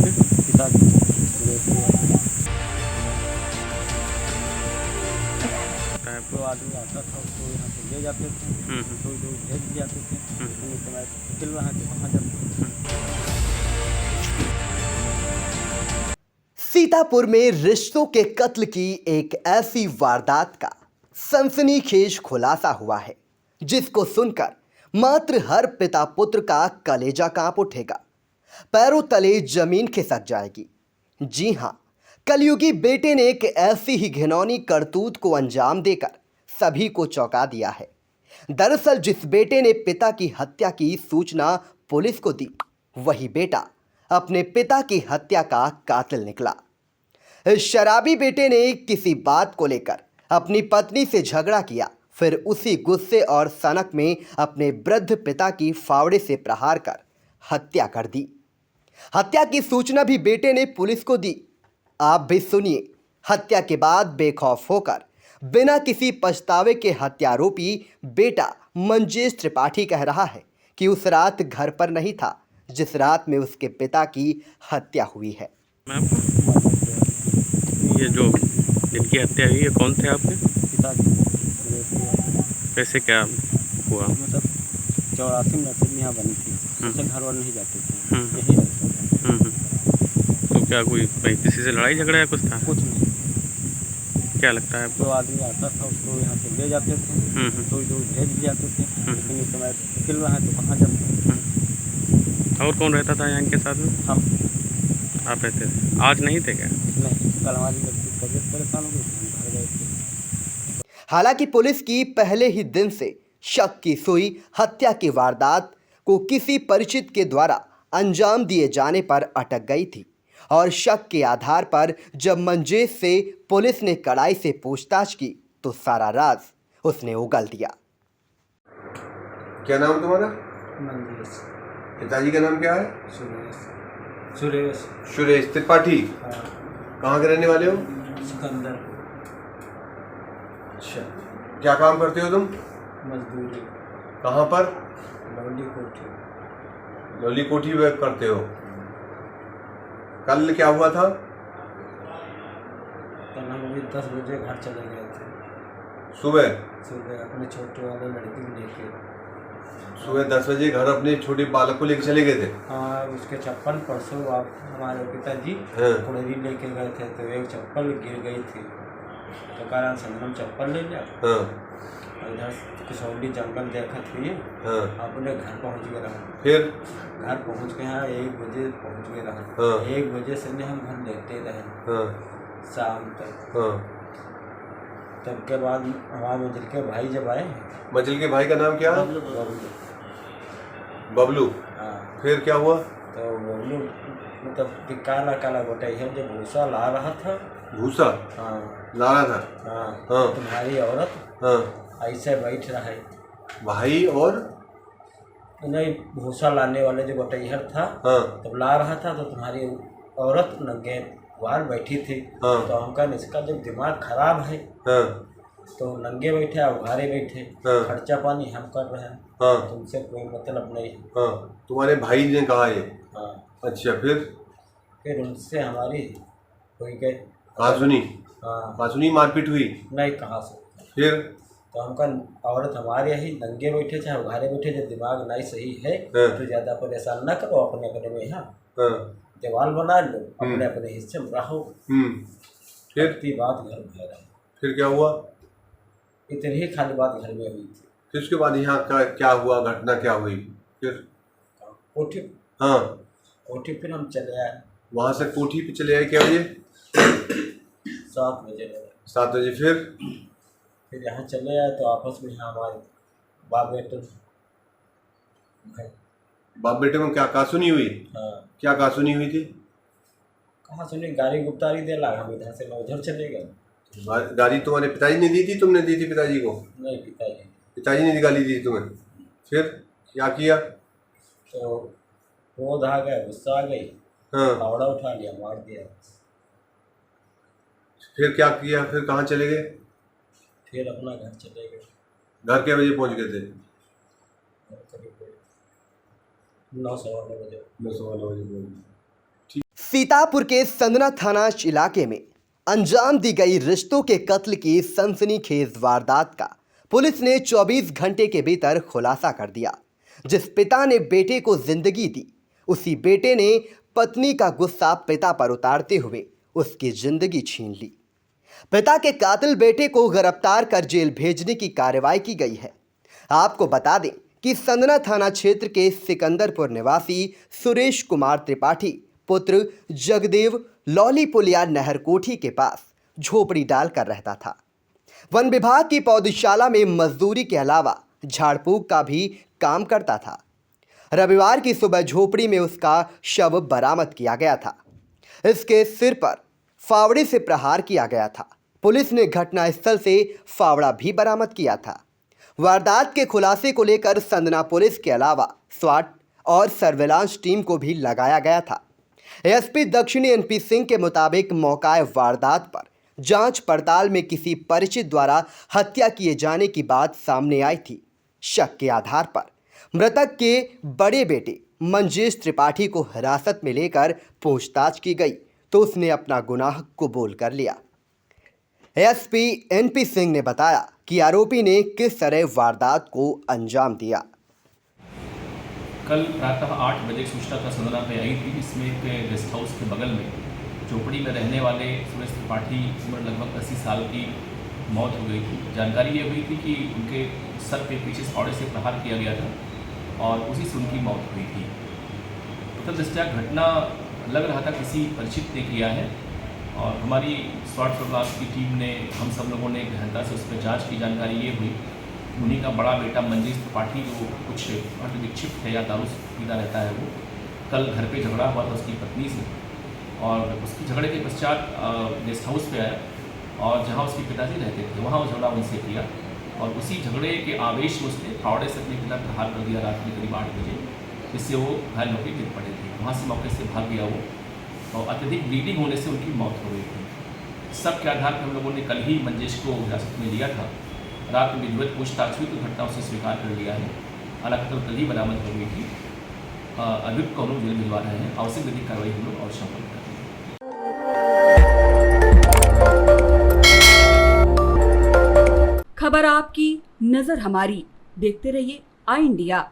आपके? पिताजी सुरेश यादव। बताया तो आदमी आता था उसको यहाँ से ले जाते थे, थोड़ी दूर भेज दिया जाते थे, लेकिन इस समय चल रहा है तो कहाँ जाते। सीतापुर में रिश्तों के कत्ल की एक ऐसी वारदात का सनसनीखेज खुलासा हुआ है जिसको सुनकर मात्र हर पिता पुत्र का कलेजा कांप उठेगा, पैरों तले जमीन खिसक जाएगी। जी हां, कलयुगी बेटे ने एक ऐसी ही घिनौनी करतूत को अंजाम देकर सभी को चौंका दिया है। दरअसल जिस बेटे ने पिता की हत्या की सूचना पुलिस को दी, वही बेटा अपने पिता की हत्या का कातिल निकला। इस शराबी बेटे ने किसी बात को लेकर अपनी पत्नी से झगड़ा किया, फिर उसी गुस्से और सनक में अपने वृद्ध पिता की फावड़े से प्रहार कर हत्या कर दी। हत्या की सूचना भी बेटे ने पुलिस को दी। आप भी सुनिए, हत्या के बाद बेखौफ होकर बिना किसी पछतावे के हत्यारोपी बेटा मंजेश त्रिपाठी कह रहा है कि उस रात घर पर नहीं था जिस रात में उसके पिता की हत्या हुई है। मैं ये जो जिनकी हत्या हुई है कौन थे आपके? पिताजी सुरेश यादव। कैसे क्या हुआ? मतलब 84 में नर्सरी यहाँ बनी थी, उससे घर वाले नहीं जाते थे, हम्म। यहीं रहते थे। तो क्या कोई भाई किसी से लड़ाई झगड़ा या कुछ था? कुछ नहीं। क्या लगता है तो आपको? आदमी आता था उसको यहाँ से ले जाते थे, थोड़ी दूर भेज दिया जाते थे, लेकिन इस समय चल रहा है तो कहाँ जाते। और कौन रहता था यहाँ इनके साथ में? हम आप रहते थे? आज नहीं थे क्या? नहीं, कल हमारी लड़की की तबीयत परेशान हो गई थी, हम घर गए थे। हालांकि पुलिस की पहले ही दिन से शक की सुई हत्या की वारदात को किसी परिचित के द्वारा अंजाम दिए जाने पर अटक गई थी और शक के आधार पर जब मंजेश से पुलिस ने कड़ाई से पूछताछ की तो सारा राज उसने उगल दिया। क्या नाम तुम्हारा? मंजेश। पिताजी का नाम क्या है? सुरेश। सुरेश। सुरेश त्रिपाठी। हाँ। कहाँ के रहने वाले हो? सिकंदर। अच्छा, क्या काम करते हो तुम? मजदूरी। कहाँ पर? लौली कोठी। लोली कोठी में करते हो। कल क्या हुआ था? कल हम अभी 10 बजे घर चले गए थे, सुबह सुबह अपने छोटे वाले लड़की को लेके। सुबह 10 बजे घर अपने छोटे बालक को लेकर चले गए थे। हाँ, उसके चप्पल परसों आप हमारे पिताजी हाँ। कुड़ेरी लेके गए थे तो एक चप्पल गिर गई थी, तो कारण संगम चप्पल ले लिया। हाँ। इधर किशोरी जंगल देखत हुए हाँ। अपने घर पहुंच गए रहा। फिर घर पहुंच के यहाँ 1 बजे पहुंच गए रहा। हाँ। 1 बजे से हम घर लेते रहे हाँ। शाम तक। हाँ। तब के बाद हमारे मंजिल के भाई जब आए, मंजिल के भाई का नाम क्या है? बबलू। बबलू। हाँ, फिर क्या हुआ? तो बबलू मतलब काला काला गोटाई है, जब भूसा ला रहा था। भूसा हाँ। ला रहा था। हाँ। हाँ। तुम्हारी औरत हाँ। ऐसे बैठ रहा है, भाई और नहीं भूसा लाने वाले जो गोटैहर था, हाँ। तब ला रहा था तो तुम्हारी औरत नंगे बाहर बैठी थी। हाँ। तो हमका इसका जब दिमाग खराब है हाँ। तो नंगे बैठे और उघारे बैठे, हाँ। खर्चा पानी हम कर रहे हैं, हाँ। तुमसे कोई मतलब नहीं। हाँ, तुम्हारे भाई ने कहा ये? हाँ। अच्छा, फिर उनसे हमारी हुई गई। कहाँ सुनी? हाँ। कहाँ सुनी मारपीट हुई? नहीं, कहाँ से। फिर तो हमका औरत हमारे ही नंगे बैठे चाहे उघारे बैठे, जब दिमाग नहीं सही है हाँ। तो ज़्यादा परेशान न करो, अपने अपने में यहाँ हाँ। दीवार बना लो, अपने अपने हिस्से में रहो। फिर इतनी बात घर में रही, फिर क्या हुआ? इतनी ही खाली बात घर में हुई थी। फिर उसके बाद यहाँ का क्या हुआ, घटना क्या हुई फिर? कोठी। हाँ। कोठी फिर हम चले आए वहाँ से कोठी पे चले आए क्या बजे? 7 बजे लगे। 7 बजे। फिर यहाँ चले आए तो आपस में यहाँ हमारे बाप बेटे भाई। बाप बेटे में क्या कासुनी हुई? हाँ। क्या कासुनी हुई थी? कहाँ सुनी, गाड़ी गुप्तारी दे ला, हम इधर से उधर चले गए। गाड़ी तुम्हारे पिताजी ने दी थी, तुमने दी थी पिताजी को? नहीं, पिताजी। पिताजी ने गाली दी थी तुम्हें? फिर क्या किया? तो क्रोध आ गया, गुस्सा आ गई, हाँ। फावड़ा उठा लिया, मार दिया। फिर क्या किया? फिर कहाँ चले गए? फिर अपना घर चले गए। घर के बजे पहुँच गए थे? करीब 9 सवा 9 बजे। 9 सवा 9 बजे पहुँच गए। ठीक। सीतापुर के संदना थाना इलाके में अंजाम दी गई रिश्तों के कत्ल की सनसनीखेज वारदात का पुलिस ने 24 घंटे के भीतर खुलासा कर दिया। जिस पिता ने बेटे को जिंदगी दी, उसी बेटे ने पत्नी का गुस्सा पिता पर उतारते हुए उसकी जिंदगी छीन ली। पिता के कातिल बेटे को गिरफ्तार कर जेल भेजने की कार्रवाई की गई है। आपको बता दें कि संदना थाना क्षेत्र के सिकंदरपुर निवासी सुरेश कुमार त्रिपाठी पुत्र जगदेव लौली पुलिया नहर कोठी के पास झोपड़ी डालकर रहता था। वन विभाग की पौधशाला में मजदूरी के अलावा झाड़ फूक का भी काम करता था। रविवार की सुबह झोपड़ी में उसका शव बरामद किया गया था। इसके सिर पर फावड़े से प्रहार किया गया था। पुलिस ने घटनास्थल से फावड़ा भी बरामद किया था। वारदात के खुलासे को लेकर संदना पुलिस के अलावा स्वाट और सर्विलांस टीम को भी लगाया गया था। एसपी दक्षिणी एनपी सिंह के मुताबिक मौका वारदात पर जांच पड़ताल में किसी परिचित द्वारा हत्या किए जाने की बात सामने आई थी। शक के आधार पर मृतक के बड़े बेटे मंजेश त्रिपाठी को हिरासत में लेकर पूछताछ की गई तो उसने अपना गुनाह कबूल कर लिया। एसपी एनपी सिंह ने बताया कि आरोपी ने किस तरह वारदात को अंजाम दिया। कल प्रातः 8 बजे सूचना का संदना पे आई थी, जिसमें एक गेस्ट हाउस के बगल में झोपड़ी में रहने वाले सुरेश त्रिपाठी उम्र लगभग 80 साल की मौत हो गई थी। जानकारी ये हुई थी कि उनके सर के पीछे फावड़े से प्रहार किया गया था और उसी से उनकी मौत हुई थी। प्रथम दृष्टया घटना लग रहा था किसी परिचित ने किया है और हमारी स्वाट सर्विलांस की टीम ने, हम सब लोगों ने गहनता से उस पर जाँच की। जानकारी ये हुई उन्हीं का बड़ा बेटा मंजेश त्रिपाठी जो कुछ अर्ध विक्षिप्त है या दारू पीता रहता है, वो कल घर पे झगड़ा हुआ था उसकी पत्नी से और उसकी झगड़े के पश्चात गेस्ट हाउस पे आया और जहाँ उसके पिताजी रहते थे वहाँ वो झगड़ा उनसे किया और उसी झगड़े के आवेश में उसने फावड़े से अपने पिता प्रहार कर दिया रात में करीब 8 बजे, जिससे वो घायल होकर गिर पड़े थे। वहाँ से मौके से भाग गया वो और अत्यधिक ब्लीडिंग होने से उनकी मौत हो गई थी। सब के आधार पर हम लोगों ने कल ही मंजेश को हिरासत में लिया था। रात में विधिवत पूछताछ हुई तो घटना उसे स्वीकार कर लिया है। हालांकि कल ही बरामद हो गई थी। अभियुक्त को हम लोग जेल भिजवा रहे हैं। आवश्यक विधिक कार्रवाई हम लोग और संपन्न कर रहे हैं। खबर आपकी, नजर हमारी। देखते रहिए आई इंडिया।